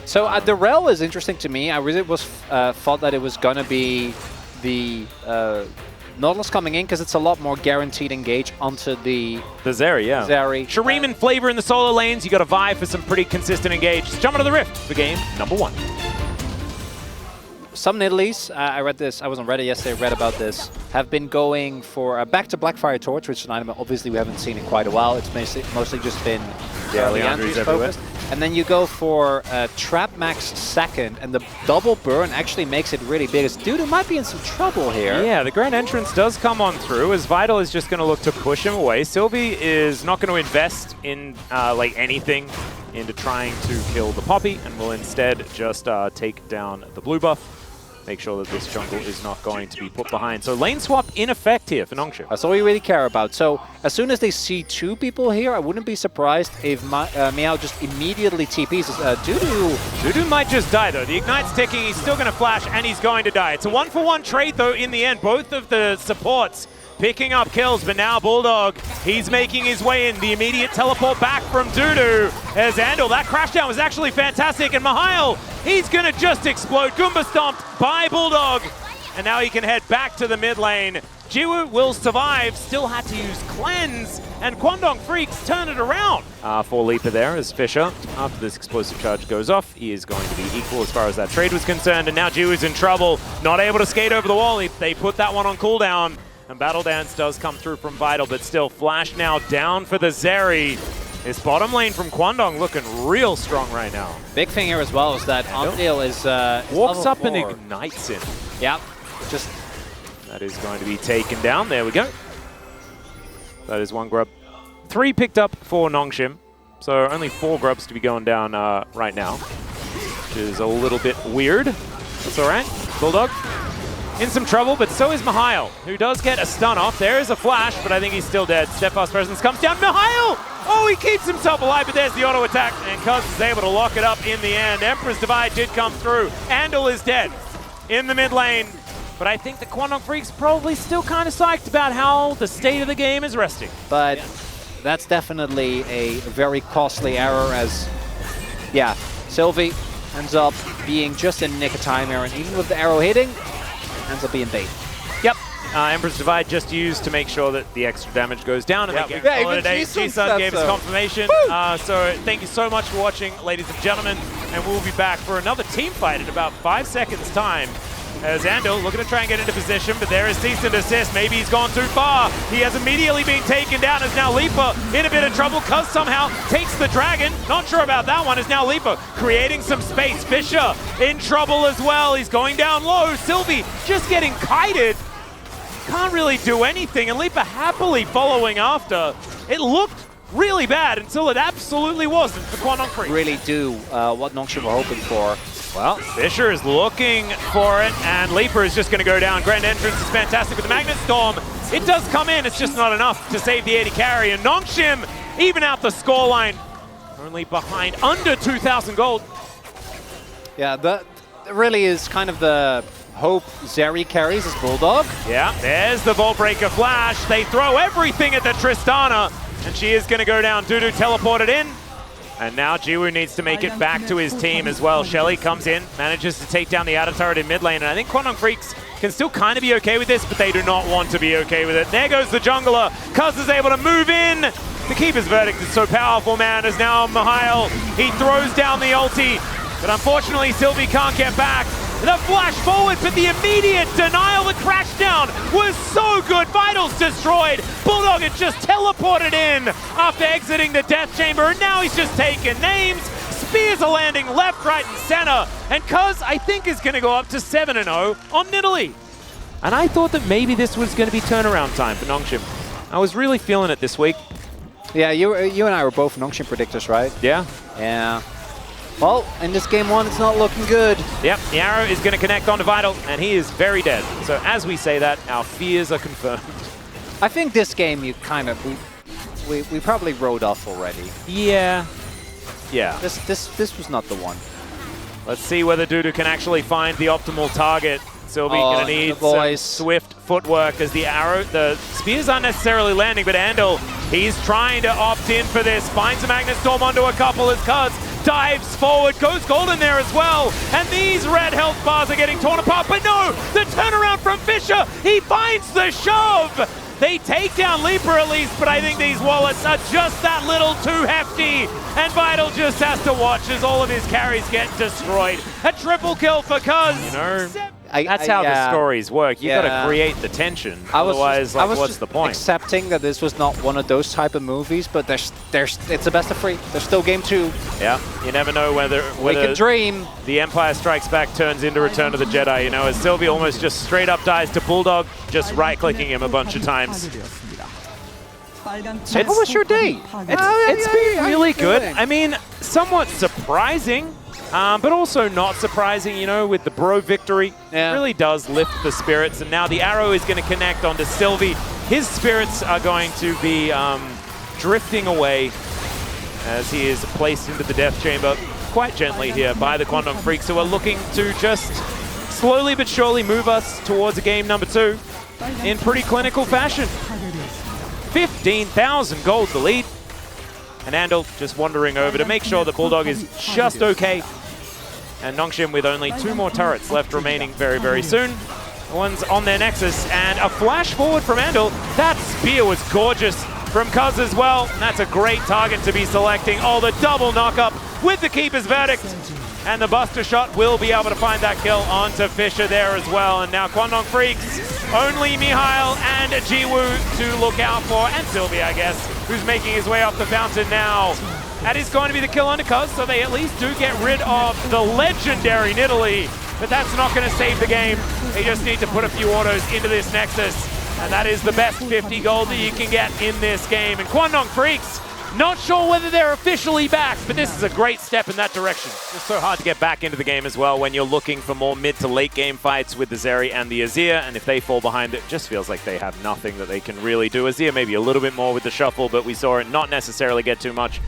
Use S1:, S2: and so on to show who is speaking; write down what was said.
S1: So the rel is interesting to me. I really thought that it was going to be the Nautilus coming in because it's a lot more guaranteed engage onto the
S2: Zeri, yeah.
S1: Zeri.
S2: Shreem flavor in the solo lanes. You got to vie for some pretty consistent engage. Just jump into the Rift for game number 1.
S1: Some Nidalees, I read this, I wasn't ready yesterday, read about this, have been going for back to Blackfire Torch, which is an item obviously we haven't seen in quite a while. It's mostly just been Leandri's focused. And then you go for Trap Max second, and the double burn actually makes it really big. Dudu might be in some trouble here.
S2: Yeah, the Grand Entrance does come on through, as Vital is just going to look to push him away. Sylvie is not going to invest in like anything into trying to kill the Poppy, and will instead just take down the blue buff. Make sure that this jungle is not going to be put behind. So lane swap in effect here for Nongshim.
S1: That's all you really care about. So as soon as they see 2 people here, I wouldn't be surprised if Meow just immediately TPs.
S2: Dudu might just die though. The Ignite's ticking, he's still going to flash, and he's going to die. It's a 1-for-1 trade though in the end. Both of the supports picking up kills, but now Bulldog, he's making his way in. The immediate teleport back from Dudu. As Andal, that crashdown was actually fantastic, and Mihail, he's gonna just explode. Goomba stomped by Bulldog, and now he can head back to the mid lane. Jiwoo will survive, still had to use Cleanse, and Kwangdong Freaks turn it around. For Leaper there as Fisher, after this explosive charge goes off, he is going to be equal as far as that trade was concerned, and now Jiwoo's in trouble, not able to skate over the wall. They put that one on cooldown. And Battle Dance does come through from Vital, but still Flash now down for the Zeri. His bottom lane from Kwangdong looking real strong right now.
S1: Big thing here as well is that Andil is
S2: walks up
S1: 4.
S2: and ignites him.
S1: Yep, just
S2: that is going to be taken down. There we go. That is 1 grub. 3 picked up for Nongshim, so only 4 grubs to be going down right now, which is a little bit weird. That's all right. Bulldog in some trouble, but so is Mihail, who does get a stun off. There is a flash, but I think he's still dead. Steadfast Presence comes down. Mihail! Oh, he keeps himself alive, but there's the auto attack, and Cuz is able to lock it up in the end. Emperor's Divide did come through. Andal is dead in the mid lane, but I think the Kwangdong Freaks probably still kind of psyched about how the state of the game is resting.
S1: But that's definitely a very costly error, as, yeah, Sylvie ends up being just in nick of time here, and even with the arrow hitting, ends up being bait.
S2: Yep. Emperor's Divide just used to make sure that the extra damage goes down. And G-Sun gave us confirmation. So thank you so much for watching, ladies and gentlemen. And we'll be back for another team fight in about 5 seconds' time. As Andal looking to try and get into position, but there is cease and desist. Maybe he's gone too far. He has immediately been taken down. As now Leaper in a bit of trouble. Cuz somehow takes the dragon. Not sure about that one. As now Leaper creating some space. Fisher in trouble as well. He's going down low. Sylvie just getting kited. Can't really do anything. And Leaper happily following after. It looked really bad until it absolutely wasn't for Kwangdong Freaks.
S1: Really do what Nongshim were hoping for.
S2: Well, Fisher is looking for it, and Leaper is just going to go down. Grand Entrance is fantastic with the Magnet Storm. It does come in, it's just not enough to save the AD carry, and Nongshim even out the scoreline. Only behind under 2,000 gold.
S1: Yeah, that really is kind of the hope Zeri carries as Bulldog.
S2: Yeah, there's the Vault Breaker flash. They throw everything at the Tristana, and she is going to go down. Dudu teleported in. And now Jiwoo needs to make it back to his team as well. Shelly comes in, manages to take down the outer turret in mid lane, and I think Kwangdong Freaks can still kind of be okay with this, but they do not want to be okay with it. There goes the jungler. Cuz is able to move in. The Keeper's Verdict is so powerful, man, as now Mihail, he throws down the ulti, but unfortunately Sylvie can't get back. The flash forward, but the immediate denial, the crash down was so good. Vital's destroyed. Bulldog had just teleported in after exiting the death chamber, and now he's just taking names. Spears are landing left, right, and center. And Cuz, I think, is going to go up to 7-0 on Nidalee. And I thought that maybe this was going to be turnaround time for Nongshim. I was really feeling it this week.
S1: Yeah, you and I were both Nongshim predictors, right?
S2: Yeah.
S1: Yeah. Well, in this game 1, it's not looking good.
S2: Yep, the arrow is going to connect onto Vital, and he is very dead. So as we say that, our fears are confirmed.
S1: I think this game you kind of we probably rode off already.
S2: Yeah. Yeah.
S1: This was not the one.
S2: Let's see whether Dudu can actually find the optimal target. Sylvie going to need some swift footwork as the arrow, the spears aren't necessarily landing, but Andal, he's trying to opt in for this. Finds a Magnet Storm onto a couple as Cuz dives forward, goes golden there as well, and these red health bars are getting torn apart, but no, the turnaround from Fisher, he finds the shove! They take down Leaper at least, but I think these wallets are just that little too hefty, and Vital just has to watch as all of his carries get destroyed. A triple kill for Cuz. You know, that's how the stories work. You gotta create the tension. Otherwise, what's the point?
S1: Accepting that this was not one of those type of movies, but it's a best of 3. There's still game 2.
S2: Yeah, you never know whether
S1: we can dream.
S2: The Empire Strikes Back turns into Return of the Jedi. You know, as Sylvie almost just straight up dies to Bulldog, just right-clicking him a bunch of times.
S1: So how was your day?
S2: It's been really good. I mean, somewhat surprising. But also not surprising, you know, with the bro victory. It really does lift the spirits, and now the arrow is going to connect onto Sylvie. His spirits are going to be drifting away as he is placed into the death chamber quite gently here by the Quandong Freaks, who are looking to just slowly but surely move us towards a game number 2 in pretty clinical fashion. 15,000 gold the lead. And Andal just wandering over to make sure that Bulldog is just okay. And Nongshim with only 2 more turrets left remaining very, very soon. One's on their Nexus, and a flash forward from Andal. That spear was gorgeous from Cuz as well. And that's a great target to be selecting. Oh, the double knock-up with the Keeper's Verdict. And the Buster Shot will be able to find that kill onto Fisher there as well. And now Quandong Freaks, only Mihail and Jiwoo to look out for, and Sylvie, I guess, who's making his way up the fountain now. That is going to be the kill onto Cuz, so they at least do get rid of the legendary Nidalee. But that's not going to save the game. They just need to put a few autos into this Nexus. And that is the best 50 gold that you can get in this game. And Quandong Freaks, not sure whether they're officially back, but this is a great step in that direction. It's so hard to get back into the game as well when you're looking for more mid to late game fights with the Zeri and the Azir, and if they fall behind, it just feels like they have nothing that they can really do. Azir maybe a little bit more with the shuffle, but we saw it not necessarily get too much